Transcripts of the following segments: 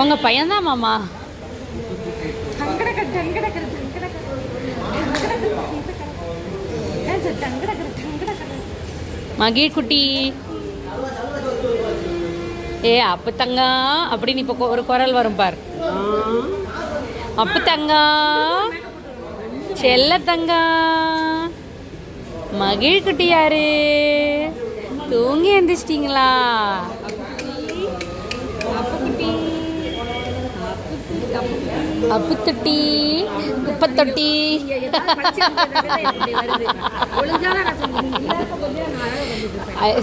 உங்க பையன்தான் மாமா. மகிழ் குட்டி ஏ அப்பு தங்கா அப்படின்னு இப்போ ஒரு குரல் வரும் பார். அப்பு தங்கா செல்ல தங்கா மகிழ் குட்டி யாரு தூங்கி எந்திரிச்சிட்டிங்களா? அப்பு தொட்டி குப்பை தொட்டி.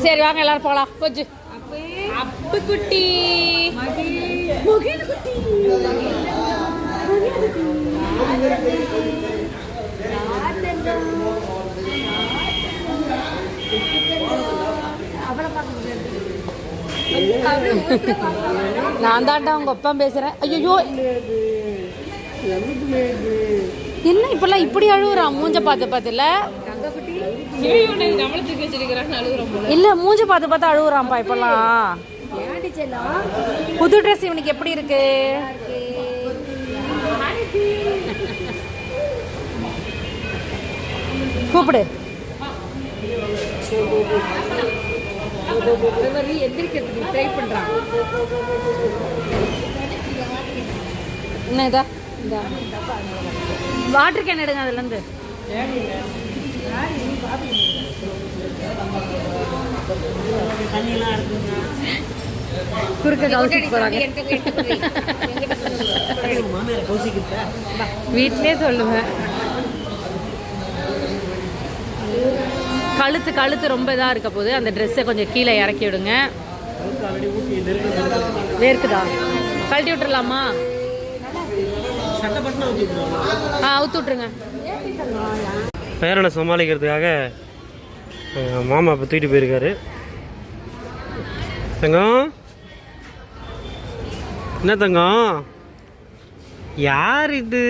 சரி வாங்க எல்லாரும் போகலாம். கொஞ்சம் அப்பு குட்டி நான் தாண்டா உங்க அப்பா பேசுறேன். ஐயோ என்ன இப்பெல்லாம் இப்படி அழுகுறான் மூஞ்ச பார்த்து பார்த்துல. இல்ல மூஞ்ச பார்த்து பார்த்து அழுகுறான்ப்பா இப்பெல்லாம். புது ட்ரெஸ் இவனுக்கு எப்படி இருக்கு? கூப்பிடு. என்ன இதா வாட்டர் கேன் எடுங்க அதுல இருந்து. குறுக்க கவுசிக்கு போறாங்க. வீட்லயே சொல்லுவேன். கழுத்து ரொம்ப இதா இருக்க போது அந்த ட்ரெஸ்ஸை கொஞ்சம் கீழே இறக்கி விடுங்க. வேர்க்குதா? கழட்டி விட்டுறலாமா? அவுத்து விட்டுருங்க. பேரனை சமாளிக்கிறதுக்காக மாமா இப்போ தூக்கிட்டு போயிருக்காரு. தங்கம் என்ன தங்கம்? யார் இது?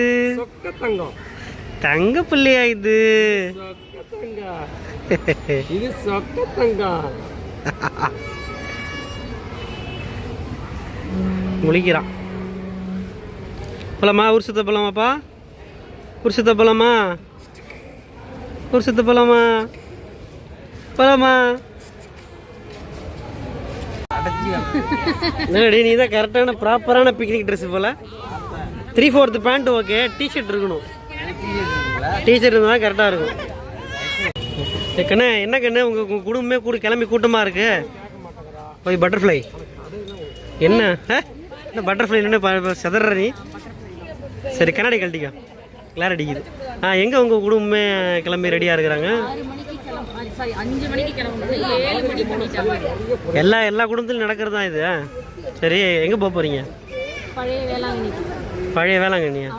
தங்கம் தங்க பிள்ளையா இது? இது சொக்க தங்கம். முழிக்கிறான். போலாமா? ஒரு சுத்த போலாமாப்பா? ஒரு சுத்த போலாமா? ஒரு சுத்த போலாமா? போலாமா? நீ தான் கரெக்டான ப்ராப்பரான பிக்னிக் ட்ரெஸ் போல. 3/4 பேண்ட் ஓகே. டிஷர்ட் இருக்கணும். டிஷர்ட் இருந்தால் கரெக்டாக இருக்கும். கண்ணே என்ன கண்ணு உங்கள் குடும்பமே கிளம்பி கூட்டமாக இருக்கு. போய் பட்டர்ஃப்ளை என்ன இந்த பட்டர்ஃப்ளை என்ன செதற நீ? சரி கண்ணாடி கழட்டிக்கா, கிளார் அடிக்குது. எங்கே உங்கள் குடும்பமே கிளம்பி ரெடியாக இருக்கிறாங்க? எல்லா குடும்பத்திலும் நடக்கிறது தான் இது. சரி எங்கே போக போகிறீங்க? பழைய வேளாங்கண்ணியா?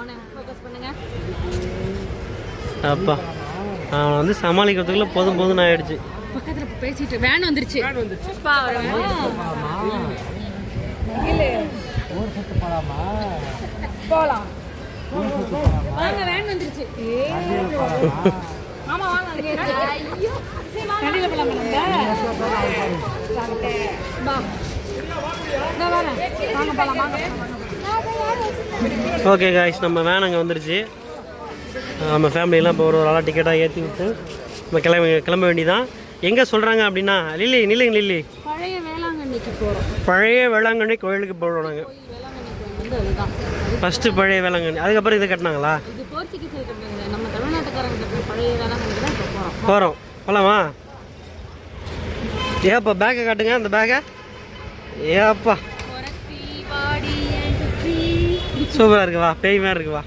அப்பா அவன் வந்து சமாளிக்கிறதுக்குள்ள போதும் ஆயிடுச்சு. பக்கத்துல பேசிட்டு வேன் வந்துருச்சு. போலாம் வாங்க, வேன் வந்துருச்சு. ஆமா வாங்க. ஐயோ கடையில போலாம் ஓகே காய்ஸ், நம்ம வேன் அங்கே வந்துருச்சு. நம்ம ஃபேமிலியெல்லாம் இப்போ ஒரு ஆளாக டிக்கெட்டாக ஏற்றி விட்டு நம்ம கிளம்ப வேண்டியதான். எங்கே சொல்கிறாங்க அப்படின்னா லில்லி பழைய வேளாங்கண்ணிக்கு போகிறோம். பழைய வேளாங்கண்ணி கோயிலுக்கு போகிறோம் நாங்கள். ஃபஸ்ட்டு பழைய வேளாங்கண்ணி, அதுக்கப்புறம் இதை கட்டினாங்களா? நம்ம தமிழ்நாட்டுக்காரங்க பழைய வேளாங்கண்ணி தான் போகிறோம். போகலாமா? ஏப்பா பேக்கை காட்டுங்க. அந்த பேக்கை ஏப்பா சூப்பராக இருக்குவா, பேய் மாதிரி இருக்குவா.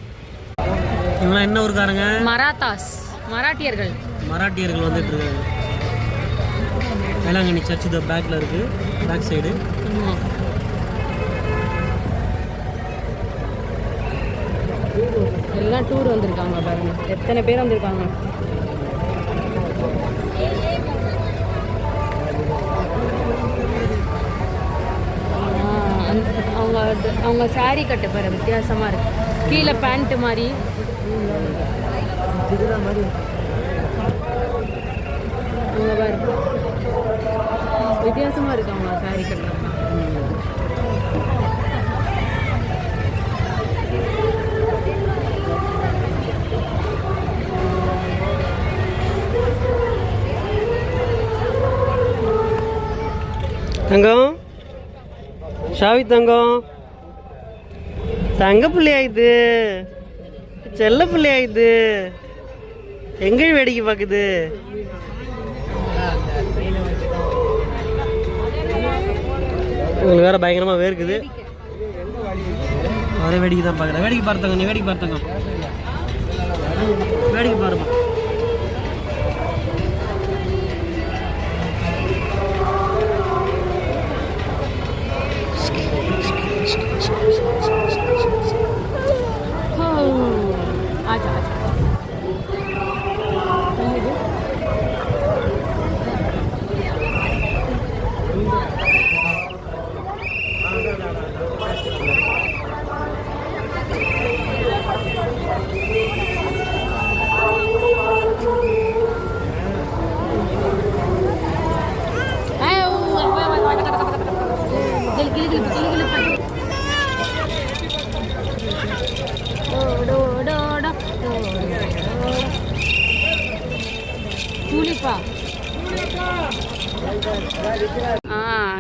இவங்களாம் என்ன ஊருக்காரங்க? மராட்டியர்கள் வந்துட்டு இருக்காங்க. வேளாங்கண்ணி சர்ச் இந்த பேக்கில் இருக்குது, பேக் சைடு. எல்லாம் டூர் வந்திருக்காங்க பாருங்க, எத்தனை பேர் வந்திருக்காங்க. அவங்க சாரி கட்டு பாரு, வித்தியாசமாக இருக்கு. கீழே பேண்ட் மாதிரி அவங்க பாரு, வித்தியாசமாக இருக்கு அவங்க சாரி கட்டுறாங்க. தங்கம் ஷாவி தங்கம் தங்க பிள்ளையா இது செல்ல பிள்ளையா இது எங்க வேடிக்கை பார்க்குது உங்களுக்கு வேற பயங்கரமா வேர்க்குது ஒரே வேடிக்கை தான் பார்க்குறேன் வேடிக்கை பார்த்தங்க நீ வேடிக்கை பார்த்தங்க வேடிக்கை பாருமா आजा आजा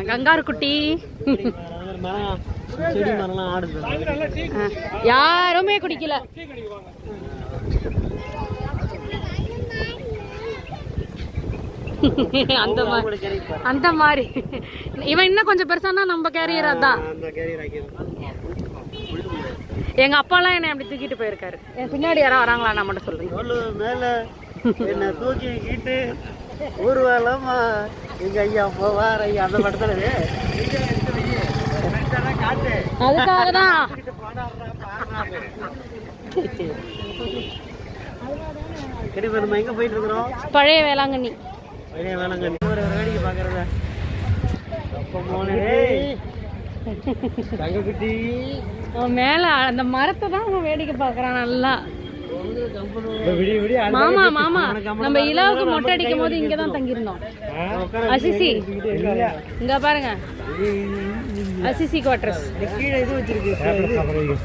கங்காரு குட்டி செடி மரம்லாம் ஆடுது யாருமே குடிக்கல அந்த மாதிரி இவன் இன்னும் கொஞ்சம் பெருசானா நம்ம கேரியர் அதான் எங்க அப்பாலாம் என்ன அப்படி தூக்கிட்டு போயிருக்காரு என் பின்னாடி யாராவது வராங்களா நான் மட்டும் சொல்றேன் மேல என்ன தூக்கிக்கிட்டு ஊர்வலமா எங்க ஐயா போவார் ஐயா அந்த படத்துல அதுக்காக தான் நம்ம எங்க போயிட்டு இருக்கிறோம் பழைய வேளாங்கண்ணி பழைய வேளாங்கண்ணி ஒரு வேடிக்கை பாக்குறத தங்கக்குட்டி மேல அந்த மரத்தை தான் அவன் வேடிக்கை பாக்குறான் நல்லா மாமா மாமா நம்ம இலாவுக்கு மொட்டை அடிக்கும் போது இங்கதான் தங்கியிருந்தோம் அசிசி இங்க பாருங்க அசிசி குவார்டர்ஸ் கீழே இது வச்சிருக்கு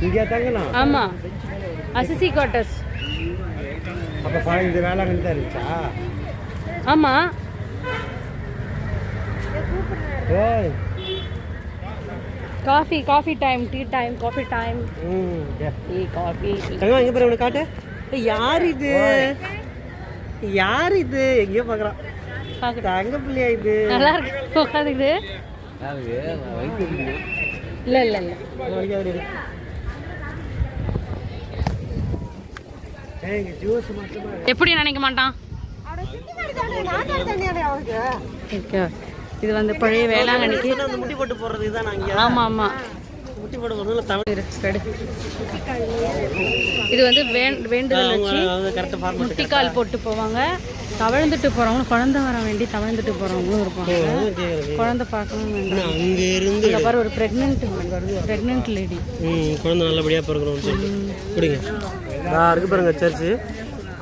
இங்க தங்கலாம் ஆமா அசிசி குவார்டர்ஸ் அப்ப இந்த வேளாங்கண்ணி தான் இருந்துச்சா ஆமா coffee time tea time coffee time tea coffee தங்கம் எங்க பாரு காட்டு யார் இது எங்கேயோ பாக்குறான் தங்க பிள்ளையா இது நல்லா இருக்கு உட்காந்துக்குது இல்ல இல்ல இல்ல எப்படி நினைக்க மாட்டான் இது வந்து பழைய வேளாங்கண்ணிக்கு முட்டி போட்டு போடுறது இதுதான் நாங்க ஆமா ஆமா முட்டி போட்டு போறதுல தமிழ் இது வந்து வேண்டுதல் வச்சு முட்டிக்கால் போட்டு போவாங்க தவழ்ந்துட்டு போறவங்க குழந்தை வர வேண்டி தவழ்ந்துட்டு போறவங்களும் இருப்பாங்க குழந்தை பார்க்கணும் வேண்டாம் அங்க இருந்து பாரு ஒரு பிரெக்னென்ட் லேடி குழந்தை நல்லபடியா பிறக்கணும் பிடிங்க இருக்கு பாருங்க சர்ச்சு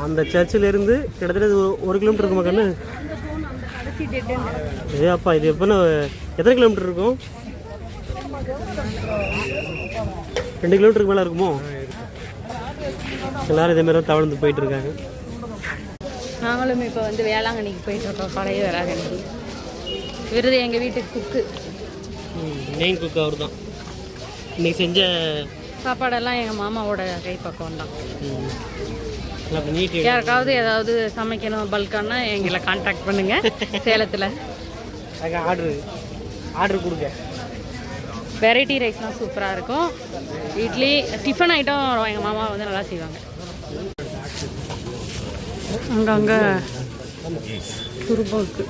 அந்த சர்ச்சில் இருந்து கிட்டத்தட்ட 1 கிலோமீட்டர் இருக்குமா கண்ணு ஏ அப்பா இது எப்போனா எத்தனை கிலோமீட்டர் இருக்கும் 2 கிலோமீட்டருக்கு மேலே இருக்குமோ எல்லாரும் இதே மாதிரி தவழ்ந்து போயிட்டு இருக்காங்க நாங்களும் இப்போ வந்து வேளாங்கண்ணிக்கு போயிட்டு இருக்கோம் பழைய வேளாங்கண்ணிக்கு விருது எங்கள் வீட்டுக்கு குக்கு மெயின் குக்கு அவர் தான் இன்னைக்கு செஞ்ச சாப்பாடெல்லாம் எங்கள் மாமாவோட கைப்பக்கம் தான் யாருக்காவது ஏதாவது சமைக்கணும் பல்கானா எங்களை கான்டாக்ட் பண்ணுங்க சேலத்தில் ஆர்டர் கொடுங்க வெரைட்டி ரைஸ்லாம் சூப்பராக இருக்கும் இட்லி டிஃபன் ஐட்டம் எங்கள் மாமா வந்து நல்லா செய்வாங்க அங்கங்கே துருபம் இருக்கு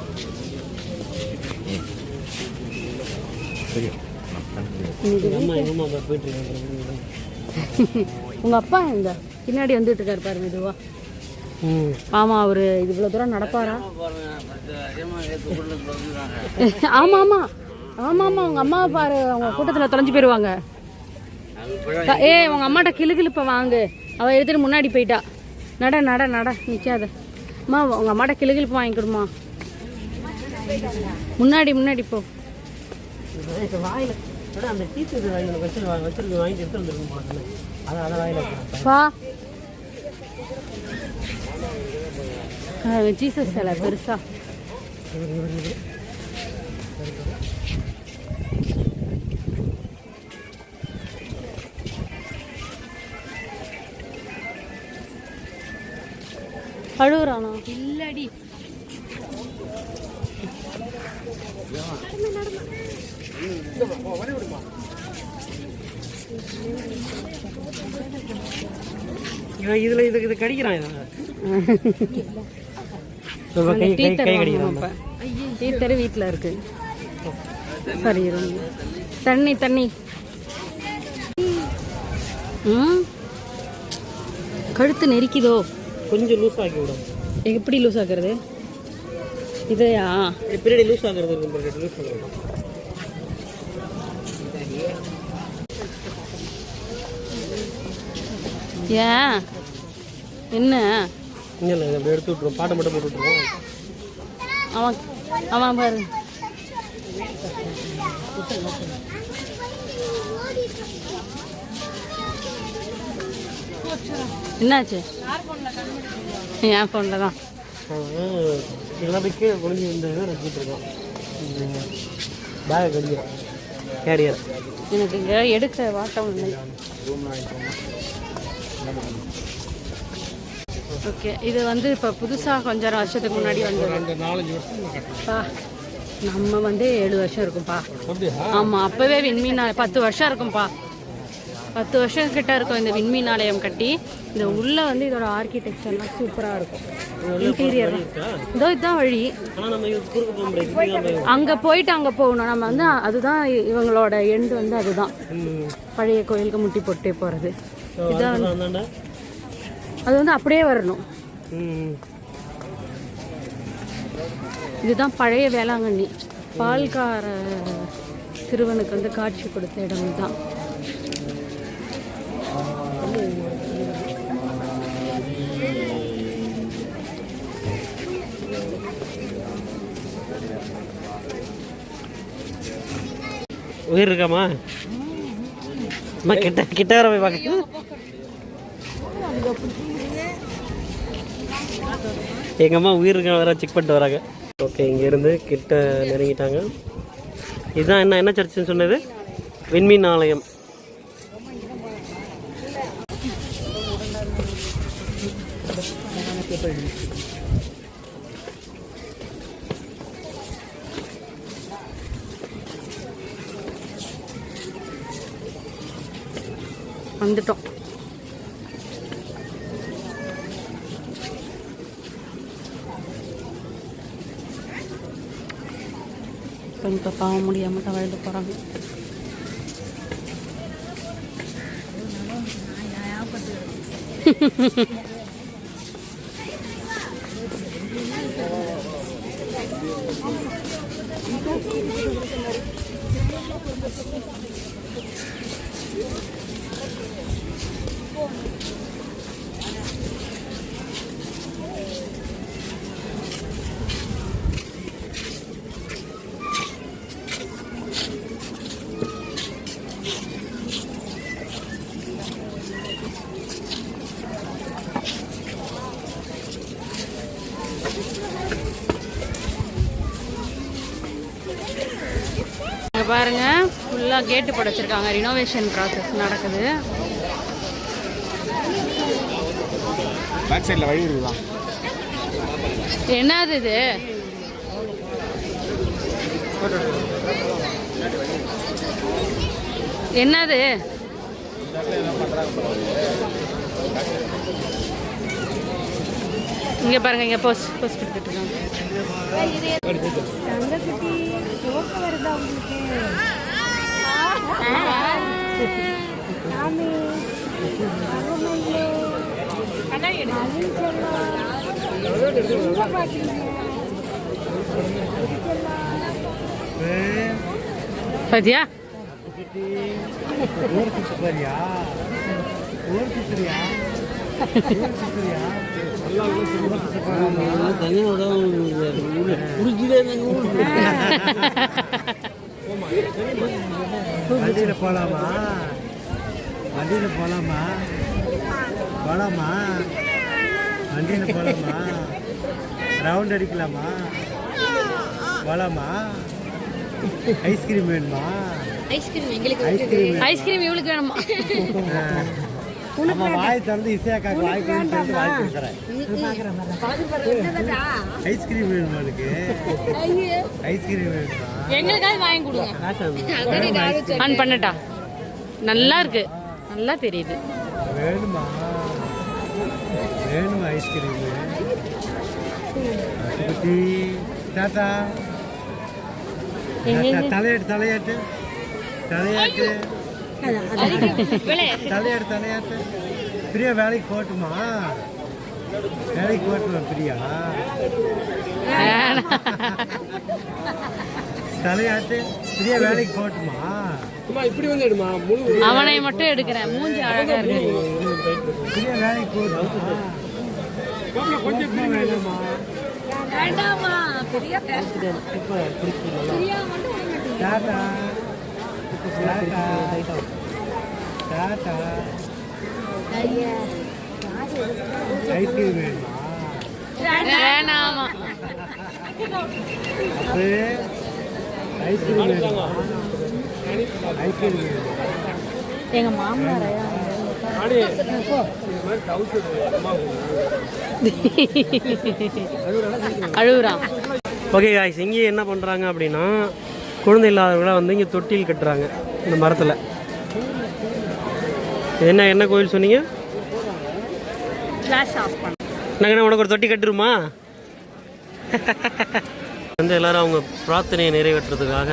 உங்கள் அப்பா எங்க பின்னாடி வந்துட்டு இருக்காரு பாருங்க இதுவா ஆமா அவரு இவ்வளவு தூரம் நடப்பாரா ஆமா ஆமா ஆமா ஆமா உங்க அம்மாவை பாரு அவங்க கூட்டத்துல தொலைஞ்சு போயிருவாங்க உங்க அம்மாட்ட கிளுகிழுப்ப வாங்கு அவ எடுத்துட்டு முன்னாடி போயிட்டா நட நட நட நிக்காத அம்மா உங்க அம்மாட்ட கிளுகிழுப்பு வாங்கி கொடுமா முன்னாடி முன்னாடி போ பா ஜீசஸ் சிலை பெருசா அழுகுறானா? இல்லடி. இதுல இது கடிக்கிறான். டீ தரு வீட்டில் இருக்கு. சரி தண்ணி தண்ணி. கழுத்து நெரிக்குதோ? கொஞ்சம் லூஸ் ஆக்கி விடும். எப்படி லூஸ் ஆக்குறது? இதையா பின்னாடி லூஸ் ஆகுறது லூஸ் ஆகுறது. ஏன் என்ன? இல்லை அப்படி எடுத்து விட்டுருவோம். பாட்டை மட்டும் போட்டு விட்டுருவோம். அவன் அவன் பாரு. என்னாச்சு? என் ஃபோனில் தான் இதெல்லாம் போய் கீழே குழந்தை வந்து ரசிக்கிட்டு இருக்கோம். பேகை கடிக்கிறோம் கேரியர். எனக்கு இங்கே எடுக்க வாட்டம் இல்லை. ஓகே, இது வந்து இப்போ புதுசாக கொஞ்சம் வருஷத்துக்கு முன்னாடி வந்து 4-5 வருஷம் நம்ம வந்து 7 வருஷம் இருக்கும்பா. ஆமாம், அப்போவே விண்மீன் 10 வருஷம் இருக்கும்பா. 10 வருஷம் கிட்ட இருக்கும் இந்த விண்மீன் ஆலயம் கட்டி. இந்த உள்ள வந்து இதோட ஆர்கிடெக்சர்லாம் சூப்பராக இருக்கும். இன்டீரியர் இதோ இதுதான் வழி. அங்கே போயிட்டு அங்கே போகணும் நம்ம வந்து. அதுதான் இவங்களோட எண்டு வந்து அதுதான். பழைய கோயிலுக்கு முட்டி போட்டே போகிறது இதுதான். அது வந்து அப்படியே வரணும். இதுதான் பழைய வேளாங்கண்ணி. பால்கார சிறுவனுக்கு வந்து காட்சி கொடுத்த இடம் தான். உயிர் இருக்காமா? கிட்ட கிட்ட வர போய் பார்க்க. எங்கள் அம்மா உயிர் இருக்க வர செக் பண்ணிட்டு வராங்க. ஓகே, இங்கேருந்து கிட்ட நெருங்கிட்டாங்க. இதுதான் என்ன சர்ச்சுன்னு சொன்னது? விண்மீன் ஆலயம். வந்துட்டோம். இப்போ பாவம் முடியாமல் தவழ்ந்து போகிறாங்க. பாருங்க, ஃபுல்லாக கேட்டு படைச்சிருக்காங்க. ரினோவேஷன் ப்ராசஸ் நடக்குது. பேக் சைடில் வழி இருக்குதா? என்னது இது? என்னது? இங்கே பாருங்க, இங்கே போஸ்ட் கொடுத்துட்டு இருக்காங்க. பாத்தியா? வண்டியில் போகலாமா? வண்டியில் போகலாமா? போகலாமா? வண்டியில் போகலாமா? ரவுண்ட் அடிக்கலாமா? போகலாமா? ஐஸ்கிரீம் வேணுமா? ஐஸ்கிரீம் எங்களுக்கு ஐஸ்கிரீம் இவளுக்கு வேணுமா? நம்ம வாய் திறந்து இசையாக்காக்கு வாய் கொடுத்து வாய் கொடுக்குறேன். ஐஸ்கிரீம் வேணுமா உனக்கு? ஐஸ்கிரீம் வேணுமா? எங்களுக்காக வாங்கி கொடுங்க. ஆன் பண்ணட்டா? நல்லா இருக்கு, நல்லா தெரியுது. வேணுமா? வேணுமா ஐஸ்கிரீம்? குட்டி தாத்தா தலையாட்டு தலையாட்டு தலையாட்டு தலையாட்டு தலையாட்டு. பிரியா வேலைக்கு போட்டுமா? வேலைக்கு போட்டுமா பிரியா? தலையாட்டு பிரியா வேலைக்கு போட்டுமா? இப்படி வந்து எடுமா. அவனை மட்டும் எடுக்கிறேன், மூஞ்சி அழகா இருக்கு. பிரியா வேலைக்கு போட்டுமா? கொஞ்சம் வேணுமா? வேண்டாமா பெரிய டாடா டாடா டாடா. ஐஸ்கிரீம் வேணுமா? வேணாமா? அது ஐஸ்கிரீம் வேணுமா? ஐஸ்கிரீம் வேணுமா? எங்க மாமனார் அழுகுறான். ஓகே காய்ஸ், இங்கே என்ன பண்ணுறாங்க அப்படின்னா குழந்தை இல்லாதவர்களாக வந்து இங்கே தொட்டில் கட்டுறாங்க இந்த மரத்தில். என்ன என்ன கோயில் சொன்னீங்க? நாங்கள் உனக்கு ஒரு தொட்டி கட்டுருமா? வந்து எல்லாரும் அவங்க பிரார்த்தனையை நிறைவேற்றுறதுக்காக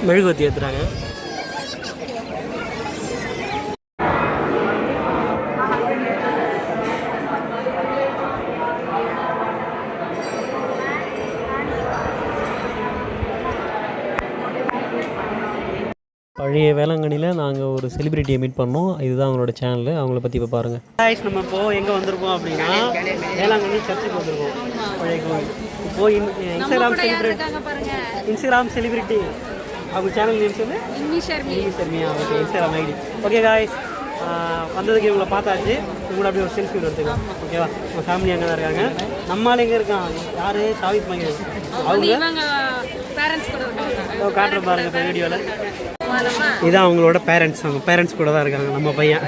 மெழுகுவத்தி ஏற்றுறாங்க. பழைய வேளாங்கண்ணியில் நாங்கள் ஒரு செலிபிரிட்டியை மீட் பண்ணோம். இதுதான் அவங்களோட சேனலு, அவங்கள பற்றி இப்போ பாருங்கள். காய்ஸ், நம்ம இப்போது எங்கே வந்திருக்கோம் அப்படின்னா வேளாங்கண்ணி சர்ச்சுக்கு வந்திருக்கோம், பழைய கோவில். இப்போது இன்ஸ்டாகிராம் செலிபிரிட்டி அவங்க சேனல் நேம் சொல்லு. Sharmiya. Okay, Instagram ID. Okay guys, வந்ததுக்கு இவங்களை பார்த்தாச்சு. இவங்களோட அப்படியே ஒரு செல்ஃபி எடுத்துக்கலாம். ஓகேவா? நம்ம ஃபேமிலி அங்கே தான் இருக்காங்க. நம்மளால் எங்கே இருக்கான்? யார்? சாவித் மங்கி. அவங்க காட்டுற பாருங்க இப்போ வீடியோவில். இதான் அவங்களோட பேரண்ட்ஸ். அவங்க பேரண்ட்ஸ் கூட தான் இருக்காங்க. நம்ம பையன்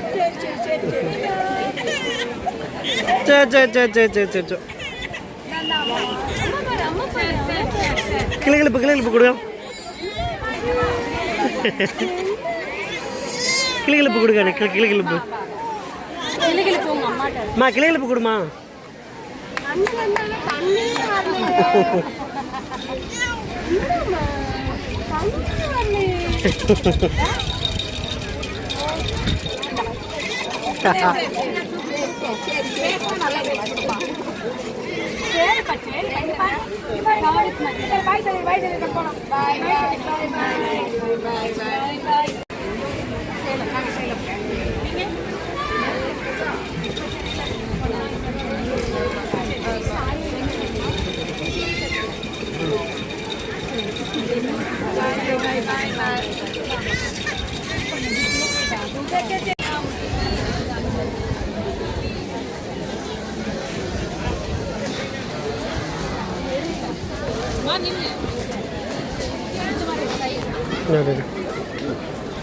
கிளிகளுப்பு கிளிகளுப்பு கொடுங்க. கிளிகளுப்பு கொடுங்க. கிளிகளுப்பு அம்மா, கிளிகளுப்பு கொடுமா.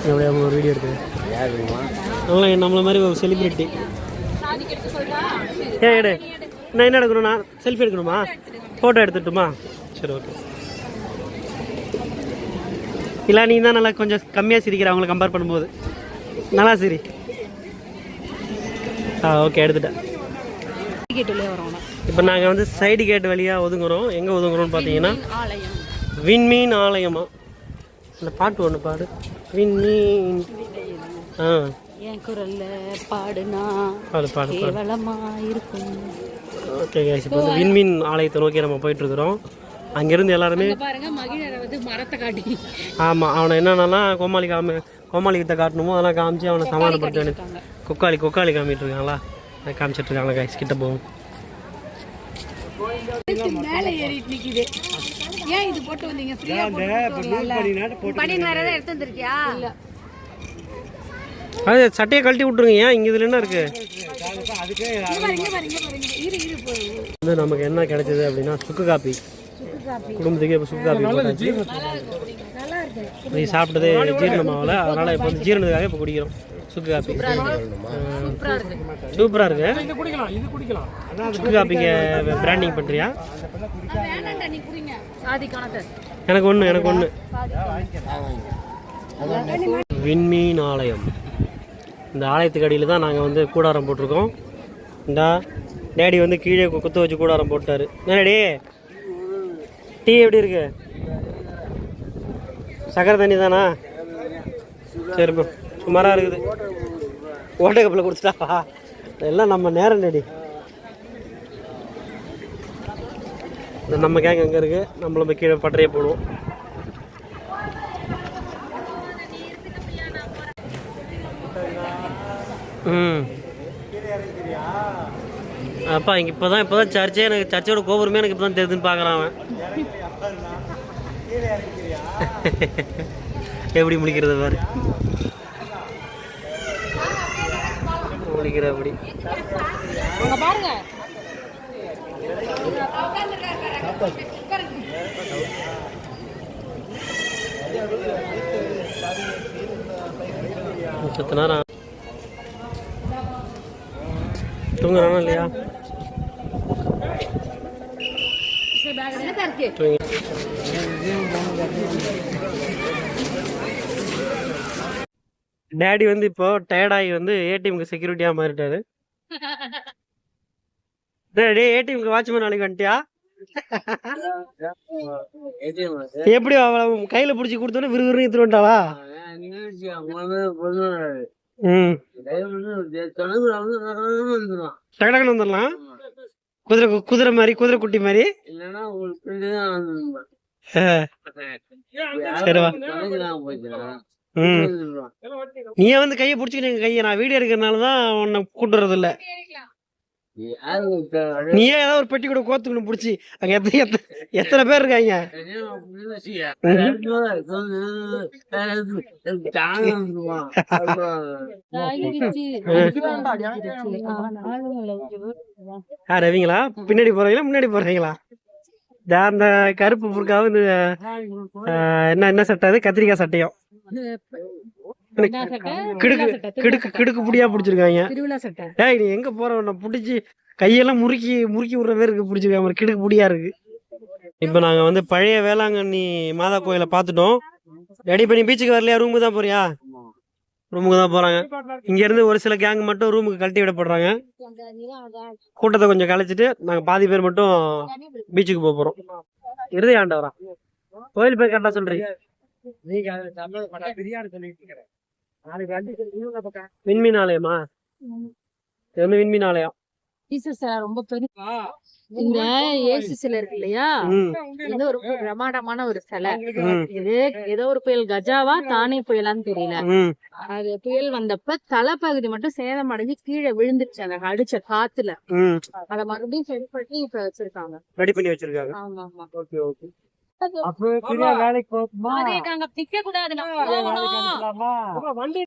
எப்படியா ஒரு வீடியோ எடுக்குது? நம்மள மாதிரி ஒரு செலிபிரிட்டி. ஏன் எடு, நான் என்ன எடுக்கணும்? நான் செல்ஃபி எடுக்கணுமா? ஃபோட்டோ எடுத்துட்டுமா? சரி, ஓகே. இல்லை, நீ தான் நல்லா கொஞ்சம் கம்மியாக சிரிக்கிற அவங்கள கம்பேர் பண்ணும்போது. நல்லா சிரி. ஓகே, எடுத்துட்டேன். இப்போ நாங்கள் வந்து சைடு கேட் வழியாக ஒதுங்குறோம். எங்கே ஒதுங்குறோம்னு பார்த்தீங்கன்னா விண்மீன் ஆலயமா. அந்த பாட்டு ஒன்று பாடு. விண்மீன். என் குரல்ல பாடுனா பாடு பாடு கேவலமா இருக்கும். ஓகே கைஸ், இப்போ வந்து விண்மீன் ஆலயத்தை நோக்கி நம்ம போயிட்டு இருக்கிறோம். அங்கேருந்து எல்லாருமே பாருங்க, மகிழரை வந்து மரத்தை காட்டி. ஆமாம், அவனை என்னென்னலாம் கோமாளிகத்தை காட்டணுமோ அதெல்லாம் காமிச்சு அவனை சமாதானப்படுத்த வேண்டியது. கொக்காளி காமிட்டு இருக்காங்களா, அதை காமிச்சிட்டு இருக்காங்களா கைஸ். கிட்ட போவோம். மேலே ஏறிட்டு நிக்குது. ஏன் இது போட்டு வந்தீங்க? ஃப்ரீயா படி நேரா எடுத்து வந்திருக்கியா? இல்ல, அது சட்டையை கழட்டி விட்டுருங்க. ஏன் இங்கே இதில் என்ன இருக்கு? வந்து நமக்கு என்ன கிடைச்சது அப்படின்னா சுக்கு காப்பி. குடும்பத்துக்கு இப்போ சுக்கு காப்பி போட்டாச்சு. நீ சாப்பிட்டதே ஜீரணமாகல, அதனால் இப்போ வந்து ஜீரணத்துக்காக இப்போ குடிக்கிறோம் சுக்கு காப்பி. சூப்பராக இருக்கு. சுக்கு காப்பிக்கு பிராண்டிங் பண்ணுறியா? எனக்கு ஒன்று. விண்மீன் ஆலயம். இந்த ஆலயத்துக்கு அடியில் தான் நாங்கள் வந்து கூடாரம் போட்டிருக்கோம். இந்த டேடி வந்து கீழே குத்த வச்சு கூடாரம் போட்டார். டேடி டீ எப்படி இருக்கு? சக்கரை தண்ணி தானா? சரிப்பா, சுமாராக இருக்குது. ஓட்டை கப்பில் கொடுத்துட்டா எல்லாம் நம்ம நேரம் டேடி. நம்ம கேங்க அங்கே இருக்குது, நம்மள போய் கீழே பட்டறையே போடுவோம். அப்பா இங்கே இப்போ தான் சர்ச்சே, எனக்கு சர்ச்சோட கோபுரமே எனக்கு இப்போ தான் தெரியுதுன்னு பார்க்குறான் அவன். எப்படி முடிக்கிறது பாரு, முடிக்கிற அப்படி. சத்து நேரம் தூங்குறானா இல்லையா? டேடி வந்து இப்போ டயர்டாகி வந்து ஏடிஎம்க்கு செக்யூரிட்டியாக மாறிட்டாரு. டேடி ஏடிஎம்க்கு வாட்ச்மேன் நாளைக்கு வந்துட்டியா? எப்படி அவளை கையில் பிடிச்சி கொடுத்தோன்னே விறுவிறுன்னு எடுத்துட்டு வந்துட்டாளா? டக்குனு வந்துடலாம். குதிரை மாதிரி, குதிரை குட்டி மாதிரி. சரிவா, நீயே வந்து கையை பிடிச்சிக்கிட்டு கையை நான் வீடியோ எடுக்கிறதுனாலதான் உன்னை கூட்டுறது இல்ல. நீயே ஏதாவது ஒரு பெட்டி கூட கோத்துக்கணும் பிடிச்சி. அங்க எத்தனை பேர் இருக்காங்க? ரவிங்களா பின்னாடி போறீங்களா முன்னாடி போறீங்களா? அந்த கருப்பு புருக்காவும் இந்த என்ன சட்டை, அது கத்திரிக்காய் சட்டையும் கிடுக்கு புடியா பிடிச்சிருக்காங்க. ஏய் நீ எங்க போற, உன்னை பிடிச்சி கையெல்லாம் முறுக்கி விடுற பேருக்கு பிடிச்சிருக்காங்க, கிடுக்கு புடியா இருக்கு. இப்ப நாங்க வந்து பழைய வேளாங்கண்ணி மாதா கோயிலை பார்த்துட்டோம். ரெடி பண்ணி பீச்சுக்கு வரலையா? ரூமுக்கு தான் போறியா? ரூமுக்கு தான் போறாங்க. இங்க இருந்து ஒரு சில கேங் மட்டும் ரூமுக்கு கழட்டி விடப்படுறாங்க. கூட்டத்தை கொஞ்சம் கழிச்சிட்டு நாங்க பாதி பேர் மட்டும் பீச்சுக்கு போறோம். இருதய ஆண்டவரா கோயில் பேர் கரெக்டா சொல்றீங்க? விண்மீன் ஆலயமா? விண்மீன் ஆலயம் ரொம்ப பெரிய. இந்த ஏசு சிலை இருக்கு இல்லையா, இது ஒரு பிரமாண்டமான ஒரு சிலை. இது ஏதோ ஒரு புயல், கஜாவா தானே புயலான்னு தெரியல. அது புயல் வந்தப்ப தலைப்பகுதி மட்டும் சேதம் அடைஞ்சு கீழே விழுந்துருச்சு அந்த அடிச்ச காத்துல. அத மறுபடியும் செட் பண்ணி இப்ப வச்சிருக்காங்க, ரெடி பண்ணி வச்சிருக்காங்க. ஆமா ஆமா. Okay okay. அப்ப வேலைக்கு போகுமா? நிக்க கூடாது.